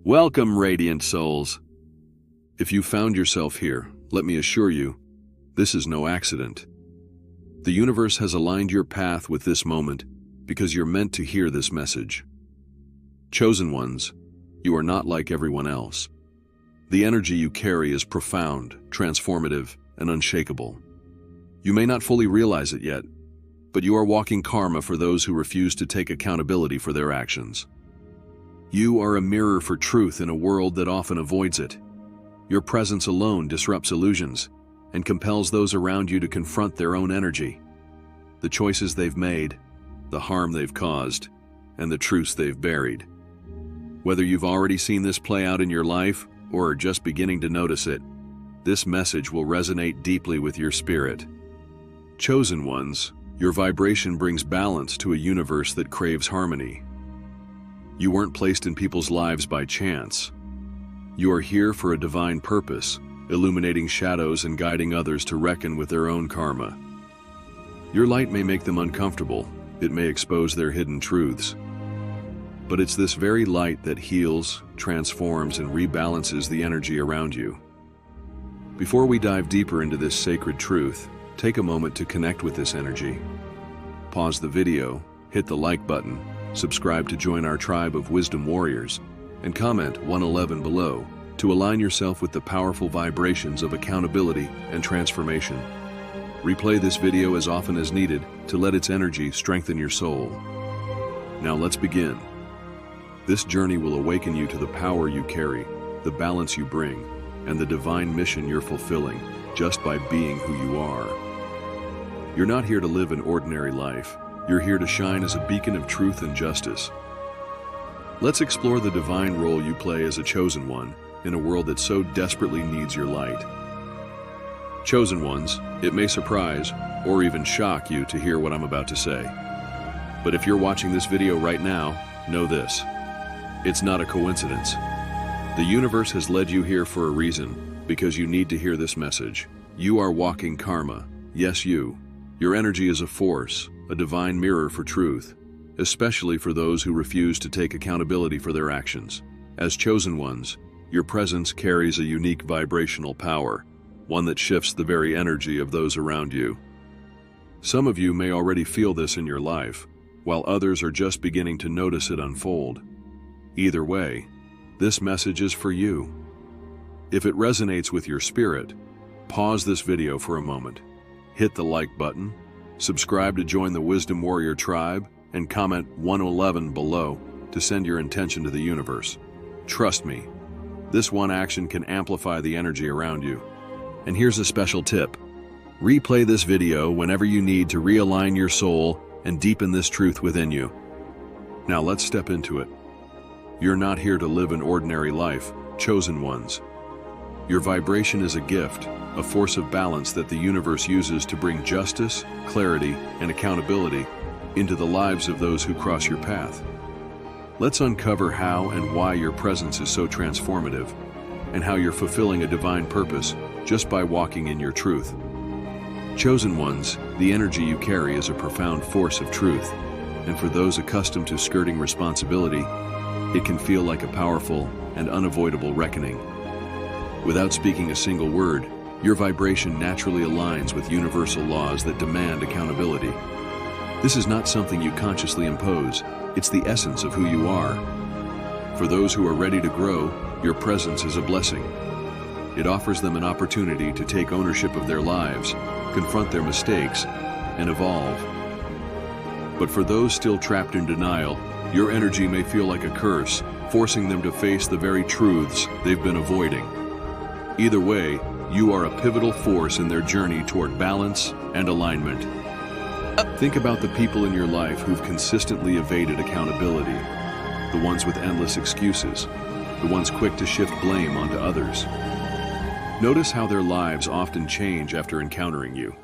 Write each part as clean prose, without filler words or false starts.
Welcome, radiant souls. If you found yourself here, let me assure you, this is no accident. The universe has aligned your path with this moment because you're meant to hear this message. Chosen ones, you are not like everyone else. The energy you carry is profound, transformative, and unshakable. You may not fully realize it yet, but you are walking karma for those who refuse to take accountability for their actions. You are a mirror for truth in a world that often avoids it. Your presence alone disrupts illusions and compels those around you to confront their own energy, the choices they've made, the harm they've caused, and the truths they've buried. Whether you've already seen this play out in your life or are just beginning to notice it, this message will resonate deeply with your spirit. Chosen ones, your vibration brings balance to a universe that craves harmony. You weren't placed in people's lives by chance. You are here for a divine purpose, illuminating shadows and guiding others to reckon with their own karma. Your light may make them uncomfortable, it may expose their hidden truths. But it's this very light that heals, transforms, and rebalances the energy around you. Before we dive deeper into this sacred truth, take a moment to connect with this energy. Pause the video, hit the like button, subscribe to join our tribe of wisdom warriors, and comment 111 below to align yourself with the powerful vibrations of accountability and transformation. Replay this video as often as needed to let its energy strengthen your soul. Now let's begin. This journey will awaken you to the power you carry, the balance you bring, and the divine mission you're fulfilling just by being who you are. You're not here to live an ordinary life. You're here to shine as a beacon of truth and justice. Let's explore the divine role you play as a chosen one in a world that so desperately needs your light. Chosen ones, it may surprise or even shock you to hear what I'm about to say. But if you're watching this video right now, know this. It's not a coincidence. The universe has led you here for a reason, because you need to hear this message. You are walking karma. Yes, you. Your energy is a force, a divine mirror for truth, especially for those who refuse to take accountability for their actions. As chosen ones, your presence carries a unique vibrational power, one that shifts the very energy of those around you. Some of you may already feel this in your life, while others are just beginning to notice it unfold. Either way, this message is for you. If it resonates with your spirit, pause this video for a moment, hit the like button, subscribe to join the Wisdom Warrior tribe, and comment 111 below to send your intention to the universe. Trust me, this one action can amplify the energy around you. And here's a special tip. Replay this video whenever you need to realign your soul and deepen this truth within you. Now let's step into it. You're not here to live an ordinary life, chosen ones. Your vibration is a gift, a force of balance that the universe uses to bring justice, clarity, and accountability into the lives of those who cross your path. Let's uncover how and why your presence is so transformative, and how you're fulfilling a divine purpose just by walking in your truth. Chosen ones, the energy you carry is a profound force of truth, and for those accustomed to skirting responsibility, it can feel like a powerful and unavoidable reckoning. Without speaking a single word, your vibration naturally aligns with universal laws that demand accountability. This is not something you consciously impose, it's the essence of who you are. For those who are ready to grow, your presence is a blessing. It offers them an opportunity to take ownership of their lives, confront their mistakes, and evolve. But for those still trapped in denial, your energy may feel like a curse, forcing them to face the very truths they've been avoiding. Either way, you are a pivotal force in their journey toward balance and alignment. Think about the people in your life who've consistently evaded accountability, the ones with endless excuses, the ones quick to shift blame onto others. Notice how their lives often change after encountering you.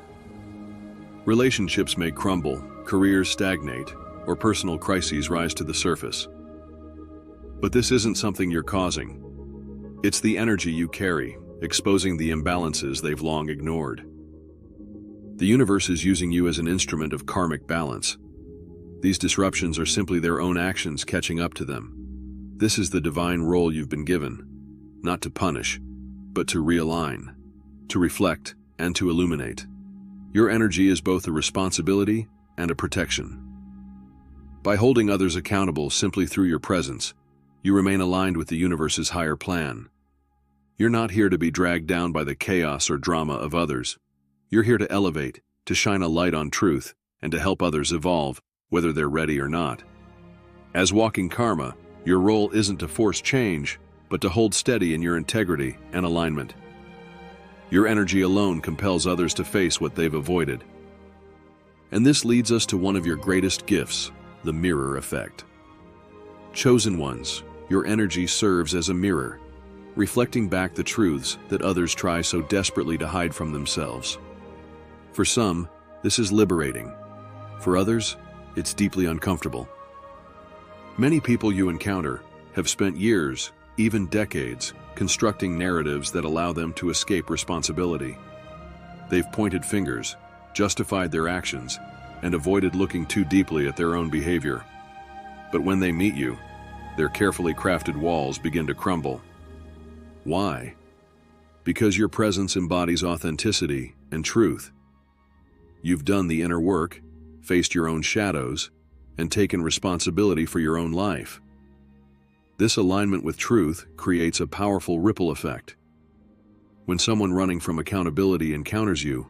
Relationships may crumble, careers stagnate, or personal crises rise to the surface. But this isn't something you're causing. It's the energy you carry, exposing the imbalances they've long ignored. The universe is using you as an instrument of karmic balance. These disruptions are simply their own actions catching up to them. This is the divine role you've been given, not to punish, but to realign, to reflect, and to illuminate. Your energy is both a responsibility and a protection. By holding others accountable simply through your presence, you remain aligned with the universe's higher plan. You're not here to be dragged down by the chaos or drama of others. You're here to elevate, to shine a light on truth, and to help others evolve, whether they're ready or not. As walking karma, your role isn't to force change, but to hold steady in your integrity and alignment. Your energy alone compels others to face what they've avoided. And this leads us to one of your greatest gifts, the mirror effect. Chosen ones, your energy serves as a mirror, reflecting back the truths that others try so desperately to hide from themselves. For some, this is liberating. For others, it's deeply uncomfortable. Many people you encounter have spent years, even decades, constructing narratives that allow them to escape responsibility. They've pointed fingers, justified their actions, and avoided looking too deeply at their own behavior. But when they meet you, their carefully crafted walls begin to crumble. Why? Because your presence embodies authenticity and truth. You've done the inner work, faced your own shadows, and taken responsibility for your own life. This alignment with truth creates a powerful ripple effect. When someone running from accountability encounters you,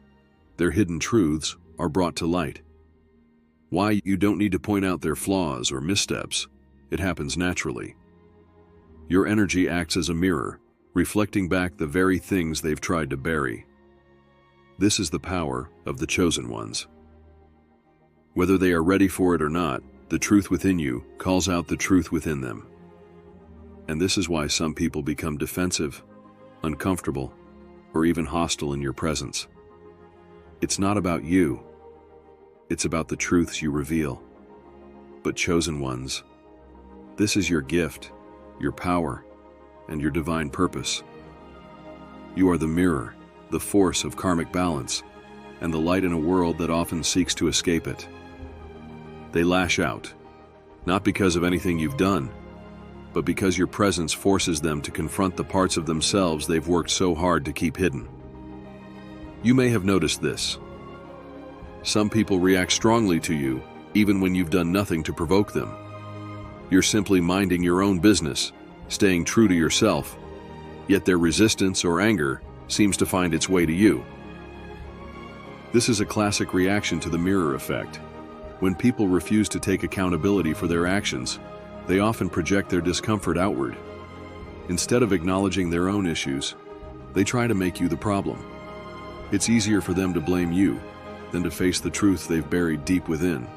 their hidden truths are brought to light. Why? You don't need to point out their flaws or missteps. It happens naturally. Your energy acts as a mirror, reflecting back the very things they've tried to bury. This is the power of the chosen ones. Whether they are ready for it or not, the truth within you calls out the truth within them. And this is why some people become defensive, uncomfortable, or even hostile in your presence. It's not about you. It's about the truths you reveal. But chosen ones, this is your gift, your power, and your divine purpose. You are the mirror, the force of karmic balance, and the light in a world that often seeks to escape it. They lash out, not because of anything you've done, but because your presence forces them to confront the parts of themselves they've worked so hard to keep hidden. You may have noticed this. Some people react strongly to you, even when you've done nothing to provoke them. You're simply minding your own business, staying true to yourself, yet their resistance or anger seems to find its way to you. This is a classic reaction to the mirror effect. When people refuse to take accountability for their actions, they often project their discomfort outward. Instead of acknowledging their own issues, they try to make you the problem. It's easier for them to blame you than to face the truth they've buried deep within.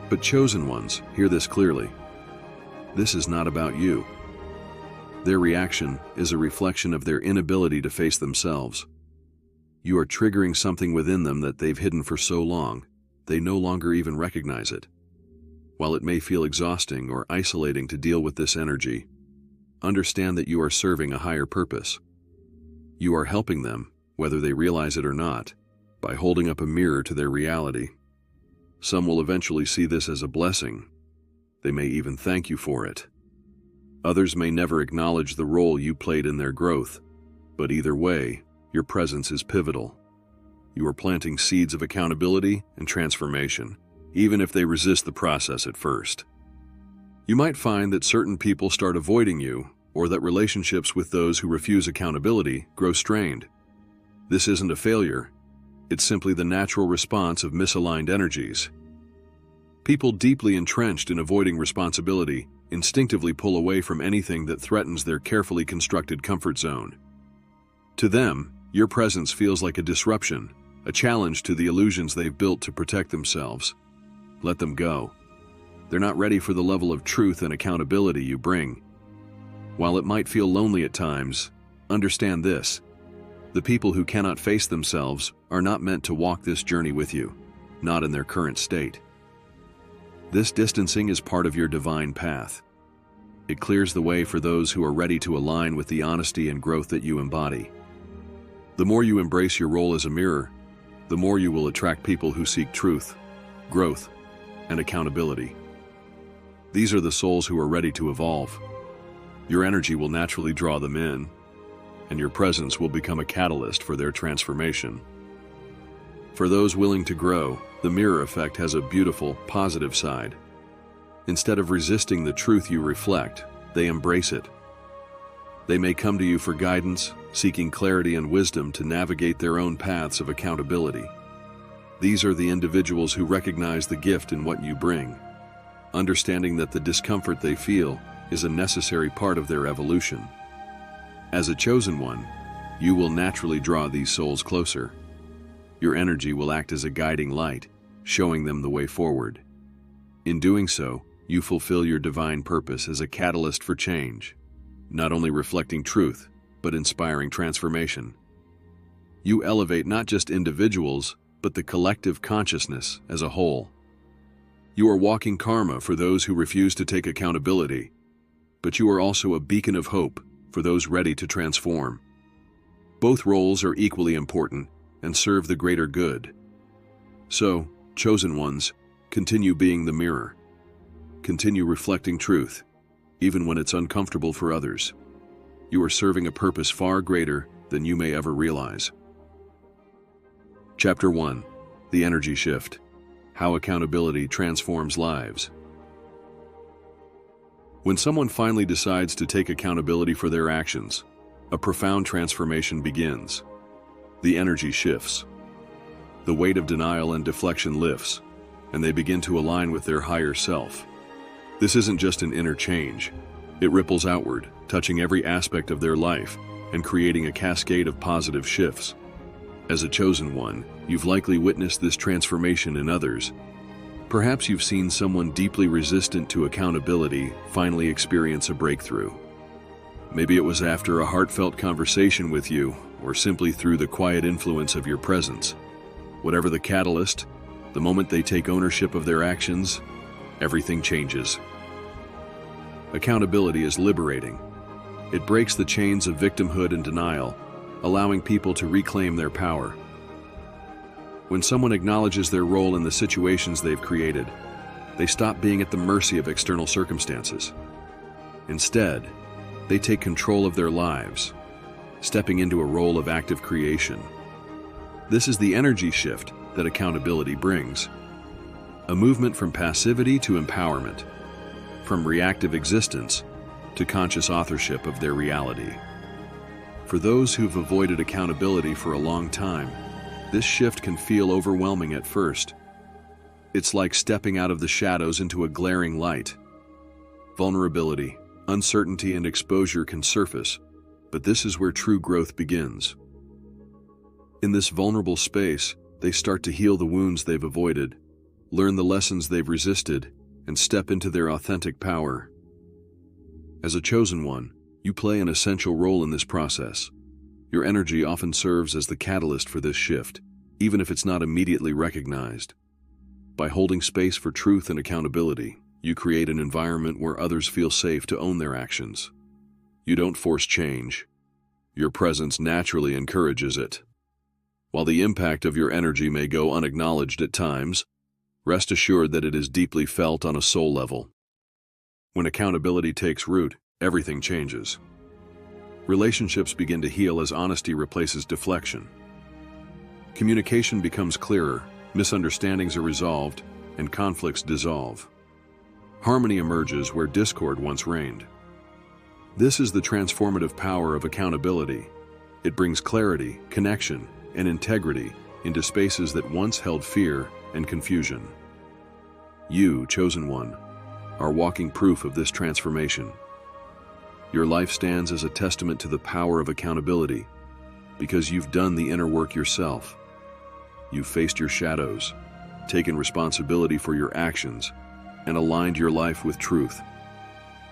But chosen ones hear this clearly. This is not about you. Their reaction is a reflection of their inability to face themselves. You are triggering something within them that they've hidden for so long, they no longer even recognize it. While it may feel exhausting or isolating to deal with this energy, understand that you are serving a higher purpose. You are helping them, whether they realize it or not, by holding up a mirror to their reality. Some will eventually see this as a blessing. They may even thank you for it. Others may never acknowledge the role you played in their growth, but either way, your presence is pivotal. You are planting seeds of accountability and transformation, even if they resist the process at first. You might find that certain people start avoiding you, or that relationships with those who refuse accountability grow strained. This isn't a failure. It's simply the natural response of misaligned energies. People deeply entrenched in avoiding responsibility instinctively pull away from anything that threatens their carefully constructed comfort zone. To them, your presence feels like a disruption, a challenge to the illusions they've built to protect themselves. Let them go. They're not ready for the level of truth and accountability you bring. While it might feel lonely at times, understand this. The people who cannot face themselves are not meant to walk this journey with you, not in their current state. This distancing is part of your divine path. It clears the way for those who are ready to align with the honesty and growth that you embody. The more you embrace your role as a mirror, the more you will attract people who seek truth, growth, and accountability. These are the souls who are ready to evolve. Your energy will naturally draw them in, and your presence will become a catalyst for their transformation. For those willing to grow, the mirror effect has a beautiful, positive side. Instead of resisting the truth you reflect, they embrace it. They may come to you for guidance, seeking clarity and wisdom to navigate their own paths of accountability. These are the individuals who recognize the gift in what you bring, understanding that the discomfort they feel is a necessary part of their evolution. As a chosen one, you will naturally draw these souls closer. Your energy will act as a guiding light, showing them the way forward. In doing so, you fulfill your divine purpose as a catalyst for change, not only reflecting truth, but inspiring transformation. You elevate not just individuals, but the collective consciousness as a whole. You are walking karma for those who refuse to take accountability, but you are also a beacon of hope for those ready to transform. Both roles are equally important and serve the greater good. So, chosen ones, continue being the mirror. Continue reflecting truth, even when it's uncomfortable for others. You are serving a purpose far greater than you may ever realize. Chapter 1. The Energy Shift. How Accountability Transforms Lives. When someone finally decides to take accountability for their actions, a profound transformation begins. The energy shifts. The weight of denial and deflection lifts, and they begin to align with their higher self. This isn't just an inner change. It ripples outward, touching every aspect of their life and creating a cascade of positive shifts. As a chosen one, you've likely witnessed this transformation in others. Perhaps you've seen someone deeply resistant to accountability finally experience a breakthrough. Maybe it was after a heartfelt conversation with you, or simply through the quiet influence of your presence. Whatever the catalyst, the moment they take ownership of their actions, everything changes. Accountability is liberating. It breaks the chains of victimhood and denial, allowing people to reclaim their power. When someone acknowledges their role in the situations they've created, they stop being at the mercy of external circumstances. Instead, they take control of their lives, stepping into a role of active creation. This is the energy shift that accountability brings. A movement from passivity to empowerment, from reactive existence to conscious authorship of their reality. For those who've avoided accountability for a long time, this shift can feel overwhelming at first. It's like stepping out of the shadows into a glaring light. Vulnerability, uncertainty, and exposure can surface, but this is where true growth begins. In this vulnerable space, they start to heal the wounds they've avoided, learn the lessons they've resisted, and step into their authentic power. As a chosen one, you play an essential role in this process. Your energy often serves as the catalyst for this shift, even if it's not immediately recognized. By holding space for truth and accountability, you create an environment where others feel safe to own their actions. You don't force change. Your presence naturally encourages it. While the impact of your energy may go unacknowledged at times, rest assured that it is deeply felt on a soul level. When accountability takes root, everything changes. Relationships begin to heal as honesty replaces deflection. Communication becomes clearer, misunderstandings are resolved, and conflicts dissolve. Harmony emerges where discord once reigned. This is the transformative power of accountability. It brings clarity, connection, and integrity into spaces that once held fear and confusion. You, chosen one, are walking proof of this transformation. Your life stands as a testament to the power of accountability because you've done the inner work yourself. You've faced your shadows, taken responsibility for your actions, and aligned your life with truth.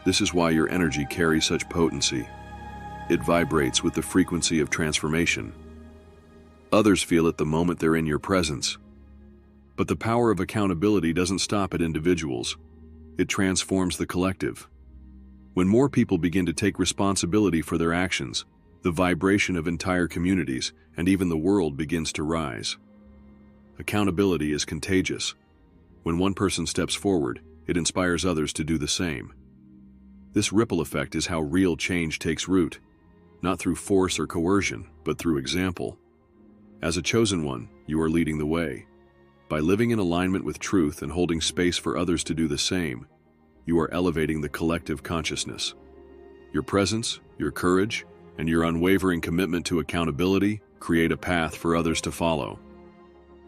This is why your energy carries such potency. It vibrates with the frequency of transformation. Others feel it the moment they're in your presence. But the power of accountability doesn't stop at individuals. It transforms the collective. When more people begin to take responsibility for their actions, the vibration of entire communities and even the world begins to rise. Accountability is contagious. When one person steps forward, it inspires others to do the same. This ripple effect is how real change takes root, not through force or coercion, but through example. As a chosen one, you are leading the way. By living in alignment with truth and holding space for others to do the same, you are elevating the collective consciousness. Your presence, your courage, and your unwavering commitment to accountability create a path for others to follow.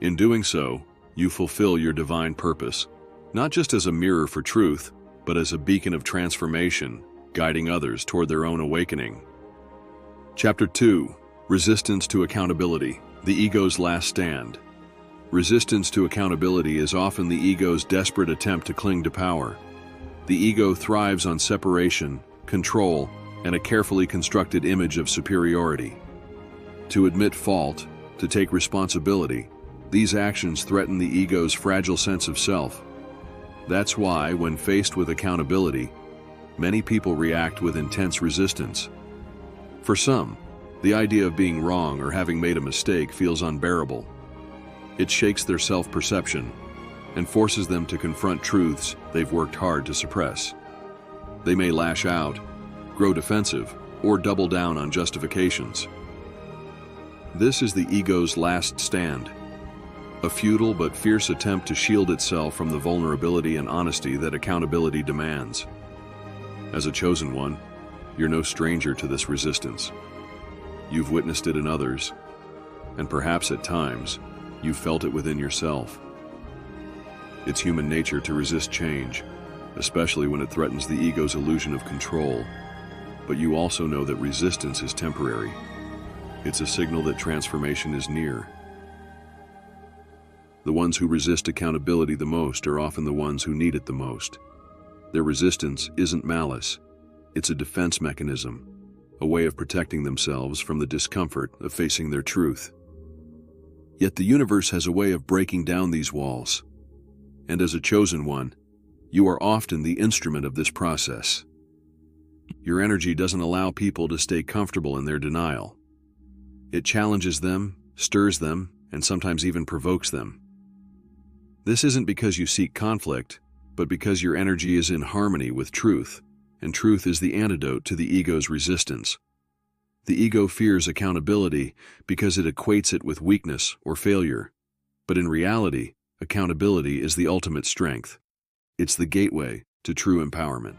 In doing so, you fulfill your divine purpose, not just as a mirror for truth, but as a beacon of transformation, guiding others toward their own awakening. Chapter 2: Resistance to Accountability, the Ego's Last Stand. Resistance to accountability is often the ego's desperate attempt to cling to power. The ego thrives on separation, control, and a carefully constructed image of superiority. To admit fault, to take responsibility, these actions threaten the ego's fragile sense of self. That's why, when faced with accountability, many people react with intense resistance. For some, the idea of being wrong or having made a mistake feels unbearable. It shakes their self-perception and forces them to confront truths they've worked hard to suppress. They may lash out, grow defensive, or double down on justifications. This is the ego's last stand, a futile but fierce attempt to shield itself from the vulnerability and honesty that accountability demands. As a chosen one, you're no stranger to this resistance. You've witnessed it in others, and perhaps at times, you've felt it within yourself. It's human nature to resist change, especially when it threatens the ego's illusion of control. But you also know that resistance is temporary. It's a signal that transformation is near. The ones who resist accountability the most are often the ones who need it the most. Their resistance isn't malice. It's a defense mechanism, a way of protecting themselves from the discomfort of facing their truth. Yet the universe has a way of breaking down these walls. And as a chosen one, you are often the instrument of this process. Your energy doesn't allow people to stay comfortable in their denial. It challenges them, stirs them, and sometimes even provokes them. This isn't because you seek conflict, but because your energy is in harmony with truth, and truth is the antidote to the ego's resistance. The ego fears accountability because it equates it with weakness or failure. But in reality, accountability is the ultimate strength. It's the gateway to true empowerment.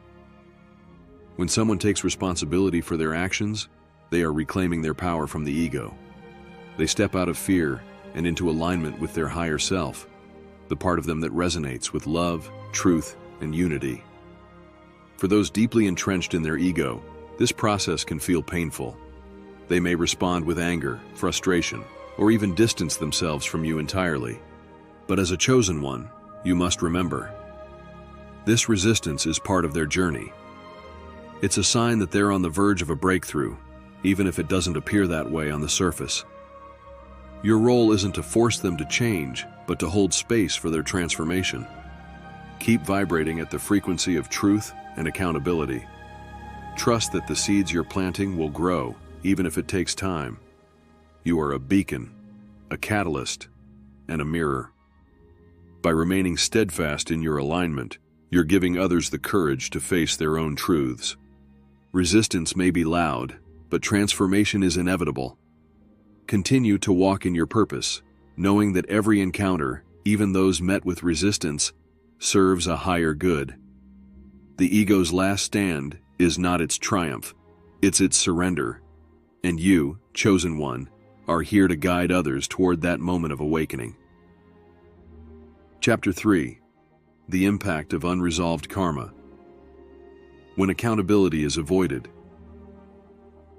When someone takes responsibility for their actions, they are reclaiming their power from the ego. They step out of fear and into alignment with their higher self, the part of them that resonates with love, truth, and unity. For those deeply entrenched in their ego, this process can feel painful. They may respond with anger, frustration, or even distance themselves from you entirely. But as a chosen one, you must remember, this resistance is part of their journey. It's a sign that they're on the verge of a breakthrough, even if it doesn't appear that way on the surface. Your role isn't to force them to change, but to hold space for their transformation. Keep vibrating at the frequency of truth and accountability. Trust that the seeds you're planting will grow, even if it takes time. You are a beacon, a catalyst, and a mirror. By remaining steadfast in your alignment, you're giving others the courage to face their own truths. Resistance may be loud, but transformation is inevitable. Continue to walk in your purpose, knowing that every encounter, even those met with resistance, serves a higher good. The ego's last stand is not its triumph, it's its surrender. And you, chosen one, are here to guide others toward that moment of awakening. Chapter 3: The Impact of Unresolved Karma. When accountability is avoided.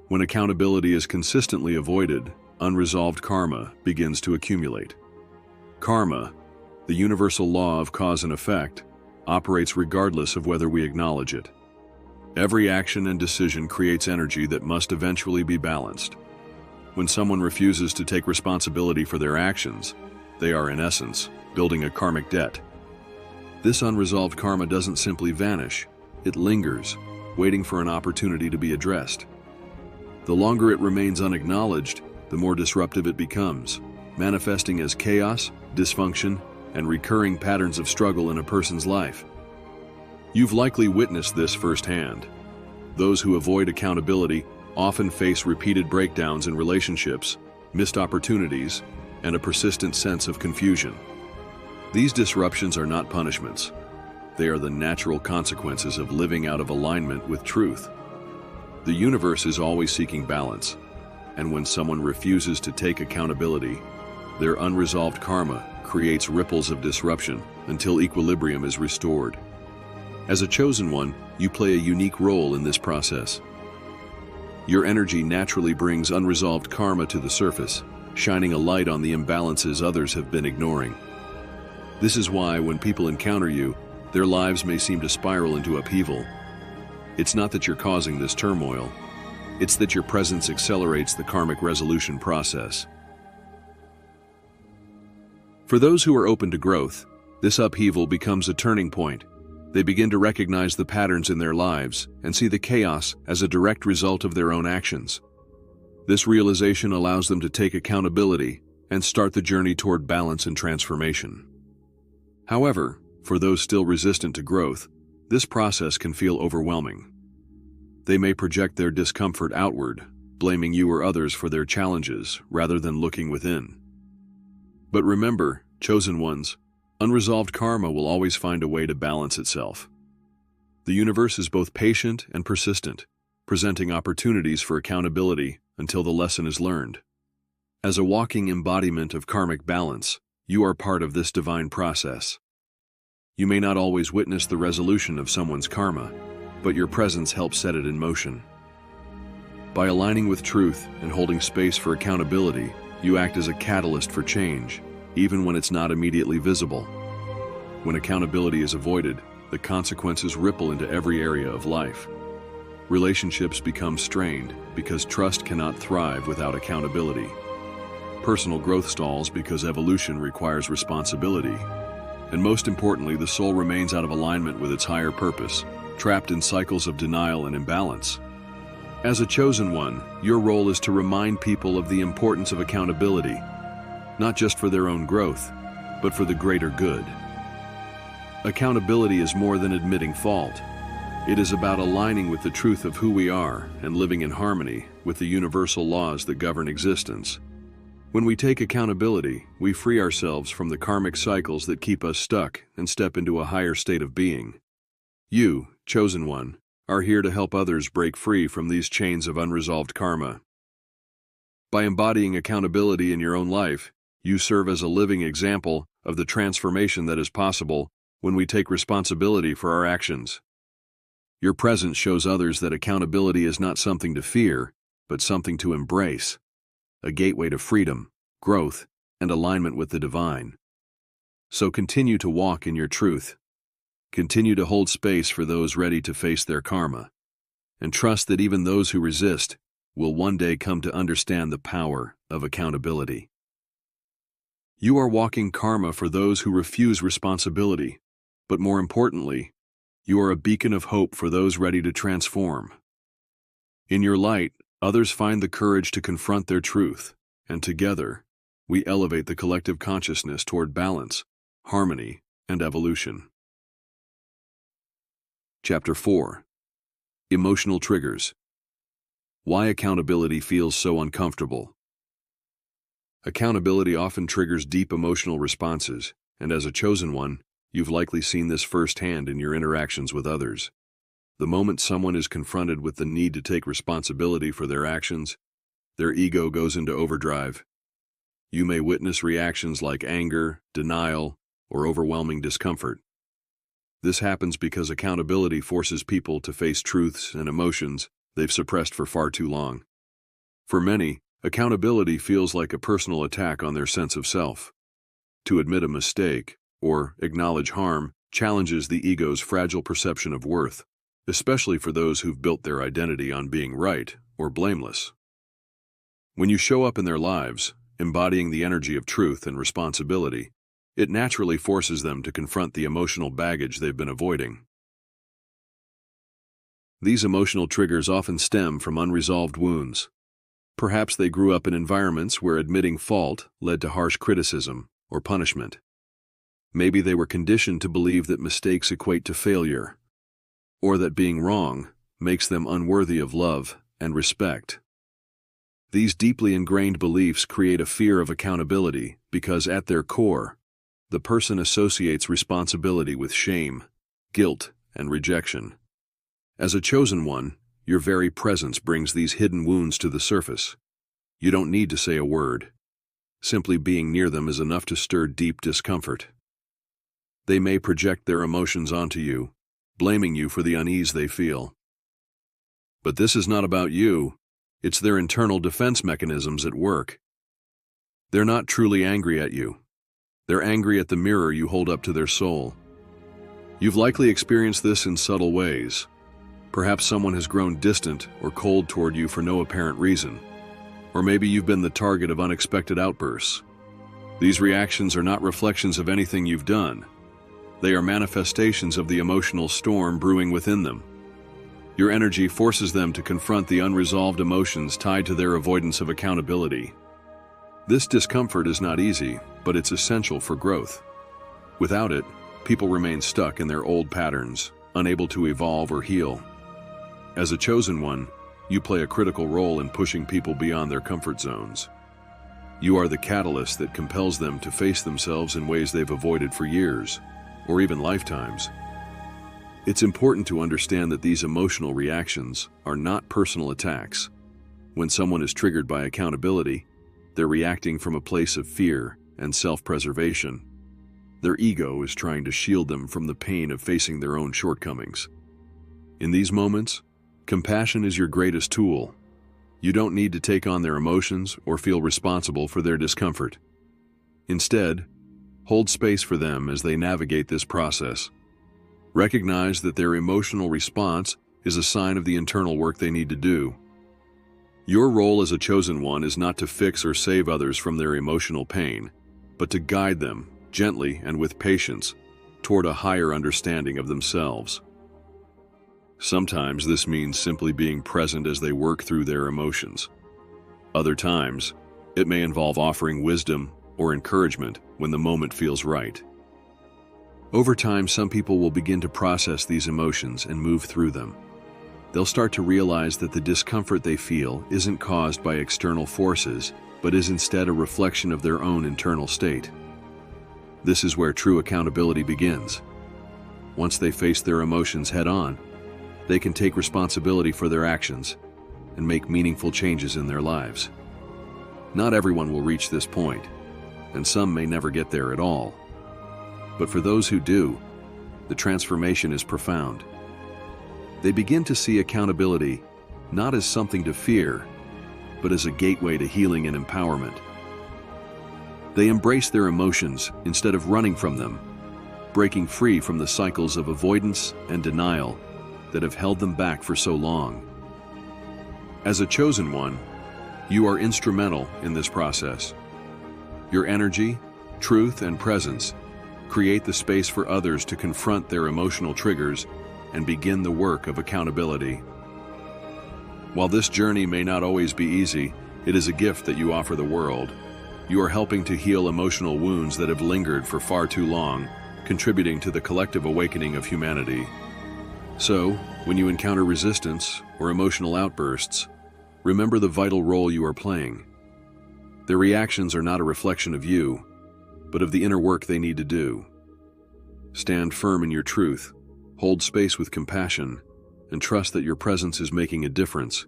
When accountability is consistently avoided, unresolved karma begins to accumulate. Karma, the universal law of cause and effect, operates regardless of whether we acknowledge it. Every action and decision creates energy that must eventually be balanced. When someone refuses to take responsibility for their actions, they are, in essence, building a karmic debt. This unresolved karma doesn't simply vanish, it lingers, waiting for an opportunity to be addressed. The longer it remains unacknowledged, the more disruptive it becomes, manifesting as chaos, dysfunction, and recurring patterns of struggle in a person's life. You've likely witnessed this firsthand. Those who avoid accountability often face repeated breakdowns in relationships, missed opportunities, and a persistent sense of confusion. These disruptions are not punishments. They are the natural consequences of living out of alignment with truth. The universe is always seeking balance, and when someone refuses to take accountability, their unresolved karma creates ripples of disruption until equilibrium is restored. As a chosen one, you play a unique role in this process. Your energy naturally brings unresolved karma to the surface, shining a light on the imbalances others have been ignoring. This is why, when people encounter you, their lives may seem to spiral into upheaval. It's not that you're causing this turmoil, it's that your presence accelerates the karmic resolution process. For those who are open to growth, this upheaval becomes a turning point. They begin to recognize the patterns in their lives and see the chaos as a direct result of their own actions. This realization allows them to take accountability and start the journey toward balance and transformation. However, for those still resistant to growth, this process can feel overwhelming. They may project their discomfort outward, blaming you or others for their challenges rather than looking within. But remember, chosen ones, unresolved karma will always find a way to balance itself. The universe is both patient and persistent, presenting opportunities for accountability until the lesson is learned. As a walking embodiment of karmic balance, you are part of this divine process. You may not always witness the resolution of someone's karma, but your presence helps set it in motion. By aligning with truth and holding space for accountability, you act as a catalyst for change, even when it's not immediately visible. When accountability is avoided, the consequences ripple into every area of life. Relationships become strained because trust cannot thrive without accountability. Personal growth stalls because evolution requires responsibility. And most importantly, the soul remains out of alignment with its higher purpose, trapped in cycles of denial and imbalance. As a chosen one, your role is to remind people of the importance of accountability, not just for their own growth, but for the greater good. Accountability is more than admitting fault. It is about aligning with the truth of who we are and living in harmony with the universal laws that govern existence. When we take accountability, we free ourselves from the karmic cycles that keep us stuck and step into a higher state of being. You, chosen one, are here to help others break free from these chains of unresolved karma. By embodying accountability in your own life, you serve as a living example of the transformation that is possible when we take responsibility for our actions. Your presence shows others that accountability is not something to fear, but something to embrace, a gateway to freedom, growth, and alignment with the divine. So continue to walk in your truth. Continue to hold space for those ready to face their karma, and trust that even those who resist will one day come to understand the power of accountability. You are walking karma for those who refuse responsibility, but more importantly, you are a beacon of hope for those ready to transform. In your light, others find the courage to confront their truth, and together, we elevate the collective consciousness toward balance, harmony, and evolution. Chapter 4. Emotional Triggers. Why accountability feels so uncomfortable. Accountability often triggers deep emotional responses, and as a chosen one, you've likely seen this firsthand in your interactions with others. The moment someone is confronted with the need to take responsibility for their actions, their ego goes into overdrive. You may witness reactions like anger, denial, or overwhelming discomfort. This happens because accountability forces people to face truths and emotions they've suppressed for far too long. For many, accountability feels like a personal attack on their sense of self. To admit a mistake or acknowledge harm challenges the ego's fragile perception of worth, especially for those who've built their identity on being right or blameless. When you show up in their lives, embodying the energy of truth and responsibility, it naturally forces them to confront the emotional baggage they've been avoiding. These emotional triggers often stem from unresolved wounds. Perhaps they grew up in environments where admitting fault led to harsh criticism or punishment. Maybe they were conditioned to believe that mistakes equate to failure, or that being wrong makes them unworthy of love and respect. These deeply ingrained beliefs create a fear of accountability because at their core, the person associates responsibility with shame, guilt, and rejection. As a chosen one, your very presence brings these hidden wounds to the surface. You don't need to say a word. Simply being near them is enough to stir deep discomfort. They may project their emotions onto you, blaming you for the unease they feel. But this is not about you. It's their internal defense mechanisms at work. They're not truly angry at you. They're angry at the mirror you hold up to their soul. You've likely experienced this in subtle ways. Perhaps someone has grown distant or cold toward you for no apparent reason. Or maybe you've been the target of unexpected outbursts. These reactions are not reflections of anything you've done. They are manifestations of the emotional storm brewing within them. Your energy forces them to confront the unresolved emotions tied to their avoidance of accountability. This discomfort is not easy, but it's essential for growth. Without it, people remain stuck in their old patterns, unable to evolve or heal. As a chosen one, you play a critical role in pushing people beyond their comfort zones. You are the catalyst that compels them to face themselves in ways they've avoided for years, or even lifetimes. It's important to understand that these emotional reactions are not personal attacks. When someone is triggered by accountability, they're reacting from a place of fear and self-preservation. Their ego is trying to shield them from the pain of facing their own shortcomings. In these moments, compassion is your greatest tool. You don't need to take on their emotions or feel responsible for their discomfort. Instead, hold space for them as they navigate this process. Recognize that their emotional response is a sign of the internal work they need to do. Your role as a chosen one is not to fix or save others from their emotional pain, but to guide them, gently and with patience, toward a higher understanding of themselves. Sometimes this means simply being present as they work through their emotions. Other times, it may involve offering wisdom or encouragement when the moment feels right. Over time, some people will begin to process these emotions and move through them. They'll start to realize that the discomfort they feel isn't caused by external forces, but is instead a reflection of their own internal state. This is where true accountability begins. Once they face their emotions head-on, they can take responsibility for their actions and make meaningful changes in their lives. Not everyone will reach this point, and some may never get there at all. But for those who do, the transformation is profound. They begin to see accountability not as something to fear, but as a gateway to healing and empowerment. They embrace their emotions instead of running from them, breaking free from the cycles of avoidance and denial that have held them back for so long. As a chosen one, you are instrumental in this process. Your energy, truth, and presence create the space for others to confront their emotional triggers and begin the work of accountability. While this journey may not always be easy, it is a gift that you offer the world. You are helping to heal emotional wounds that have lingered for far too long, contributing to the collective awakening of humanity. So, when you encounter resistance or emotional outbursts, remember the vital role you are playing. Their reactions are not a reflection of you, but of the inner work they need to do. Stand firm in your truth, hold space with compassion, and trust that your presence is making a difference,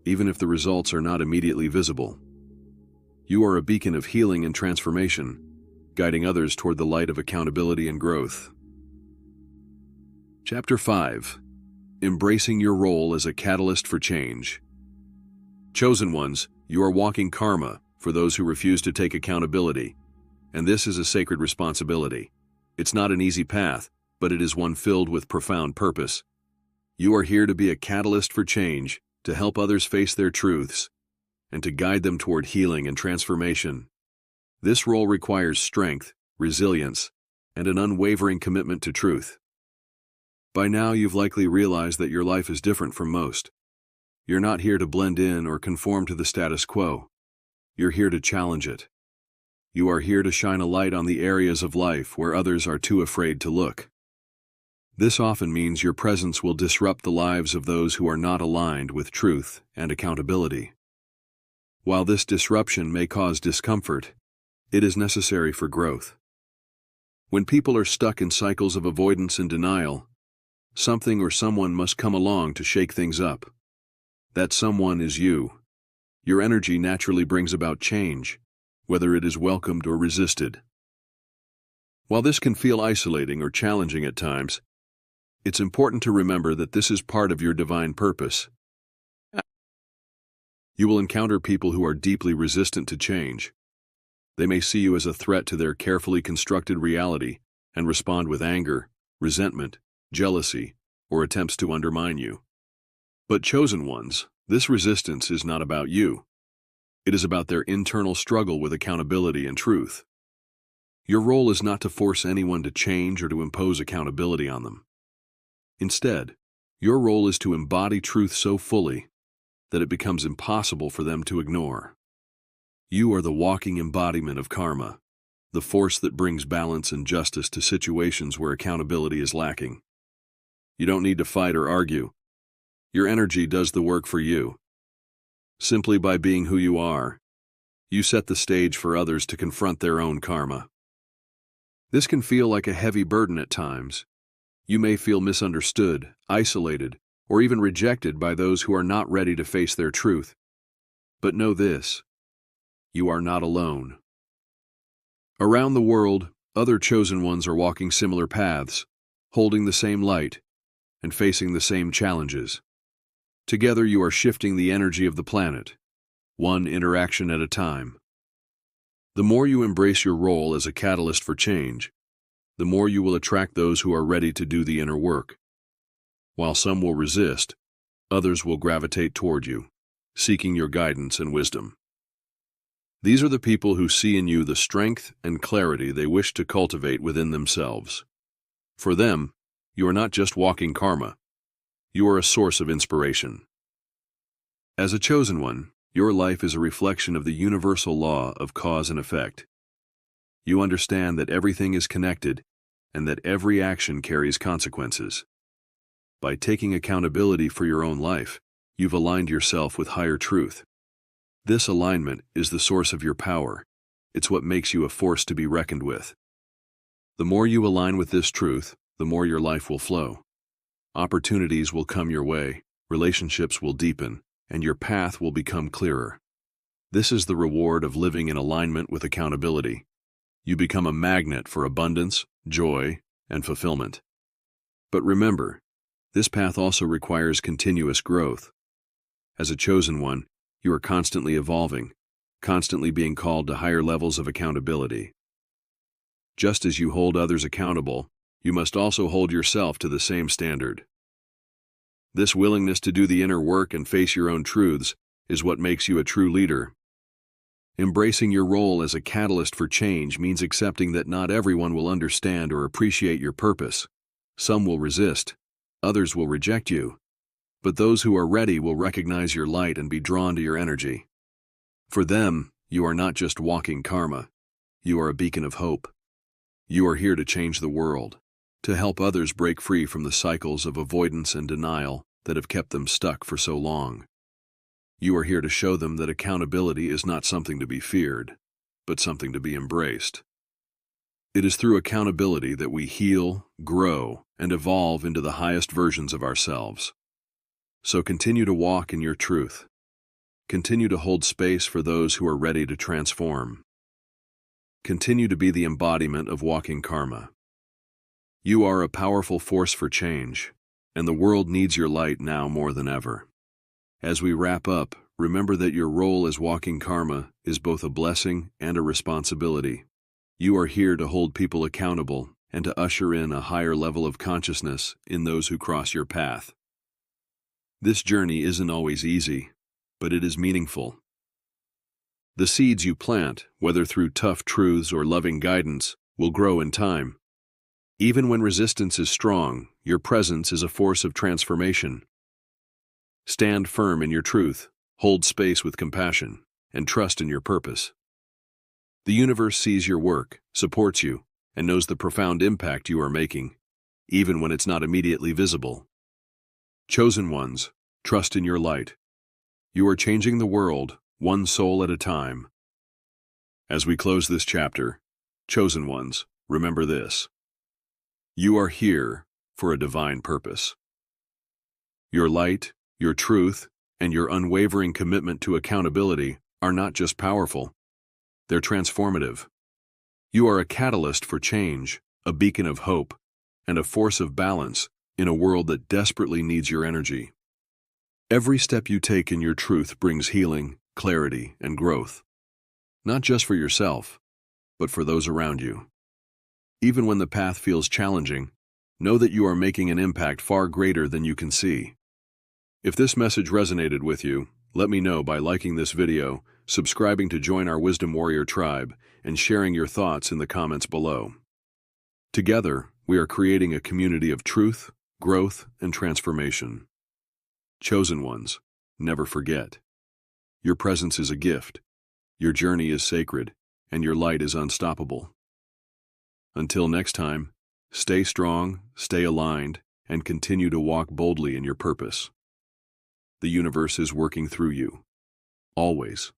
even if the results are not immediately visible. You are a beacon of healing and transformation, guiding others toward the light of accountability and growth. Chapter 5. Embracing your role as a catalyst for change. Chosen ones, you are walking karma for those who refuse to take accountability, and this is a sacred responsibility. It's not an easy path, but it is one filled with profound purpose. You are here to be a catalyst for change, to help others face their truths, and to guide them toward healing and transformation. This role requires strength, resilience, and an unwavering commitment to truth. By now, you've likely realized that your life is different from most. You're not here to blend in or conform to the status quo. You're here to challenge it. You are here to shine a light on the areas of life where others are too afraid to look. This often means your presence will disrupt the lives of those who are not aligned with truth and accountability. While this disruption may cause discomfort, it is necessary for growth. When people are stuck in cycles of avoidance and denial, something or someone must come along to shake things up. That someone is you. Your energy naturally brings about change, whether it is welcomed or resisted. While this can feel isolating or challenging at times, it's important to remember that this is part of your divine purpose. You will encounter people who are deeply resistant to change. They may see you as a threat to their carefully constructed reality and respond with anger, resentment, jealousy, or attempts to undermine you. But chosen ones, this resistance is not about you. It is about their internal struggle with accountability and truth. Your role is not to force anyone to change or to impose accountability on them. Instead, your role is to embody truth so fully that it becomes impossible for them to ignore. You are the walking embodiment of karma, the force that brings balance and justice to situations where accountability is lacking. You don't need to fight or argue. Your energy does the work for you. Simply by being who you are, you set the stage for others to confront their own karma. This can feel like a heavy burden at times. You may feel misunderstood, isolated, or even rejected by those who are not ready to face their truth. But know this: you are not alone. Around the world, other chosen ones are walking similar paths, holding the same light, and facing the same challenges. Together you are shifting the energy of the planet, one interaction at a time. The more you embrace your role as a catalyst for change, the more you will attract those who are ready to do the inner work. While some will resist, others will gravitate toward you, seeking your guidance and wisdom. These are the people who see in you the strength and clarity they wish to cultivate within themselves. For them, you are not just walking karma, you are a source of inspiration. As a chosen one, your life is a reflection of the universal law of cause and effect. You understand that everything is connected and that every action carries consequences. By taking accountability for your own life, you've aligned yourself with higher truth. This alignment is the source of your power. It's what makes you a force to be reckoned with. The more you align with this truth, the more your life will flow. Opportunities will come your way, relationships will deepen, and your path will become clearer. This is the reward of living in alignment with accountability. You become a magnet for abundance, joy, and fulfillment. But remember, this path also requires continuous growth. As a chosen one, you are constantly evolving, constantly being called to higher levels of accountability. Just as you hold others accountable, you must also hold yourself to the same standard. This willingness to do the inner work and face your own truths is what makes you a true leader. Embracing your role as a catalyst for change means accepting that not everyone will understand or appreciate your purpose. Some will resist, others will reject you, but those who are ready will recognize your light and be drawn to your energy. For them, you are not just walking karma, you are a beacon of hope. You are here to change the world, to help others break free from the cycles of avoidance and denial that have kept them stuck for so long. You are here to show them that accountability is not something to be feared, but something to be embraced. It is through accountability that we heal, grow, and evolve into the highest versions of ourselves. So continue to walk in your truth. Continue to hold space for those who are ready to transform. Continue to be the embodiment of walking karma. You are a powerful force for change, and the world needs your light now more than ever. As we wrap up, remember that your role as walking karma is both a blessing and a responsibility. You are here to hold people accountable and to usher in a higher level of consciousness in those who cross your path. This journey isn't always easy, but it is meaningful. The seeds you plant, whether through tough truths or loving guidance, will grow in time. Even when resistance is strong, your presence is a force of transformation. Stand firm in your truth, hold space with compassion, and trust in your purpose. The universe sees your work, supports you, and knows the profound impact you are making. even when it's not immediately visible. Chosen ones, trust in your light. You are changing the world, one soul at a time. As we close this chapter, chosen ones, remember this. You are here for a divine purpose. Your light, your truth, and your unwavering commitment to accountability are not just powerful, they're transformative. You are a catalyst for change, a beacon of hope, and a force of balance in a world that desperately needs your energy. Every step you take in your truth brings healing, clarity, and growth. Not just for yourself, but for those around you. Even when the path feels challenging, know that you are making an impact far greater than you can see. If this message resonated with you, let me know by liking this video, subscribing to join our Wisdom Warrior tribe, and sharing your thoughts in the comments below. Together, we are creating a community of truth, growth, and transformation. Chosen ones, never forget. Your presence is a gift, your journey is sacred, and your light is unstoppable. Until next time, stay strong, stay aligned, and continue to walk boldly in your purpose. The universe is working through you. Always.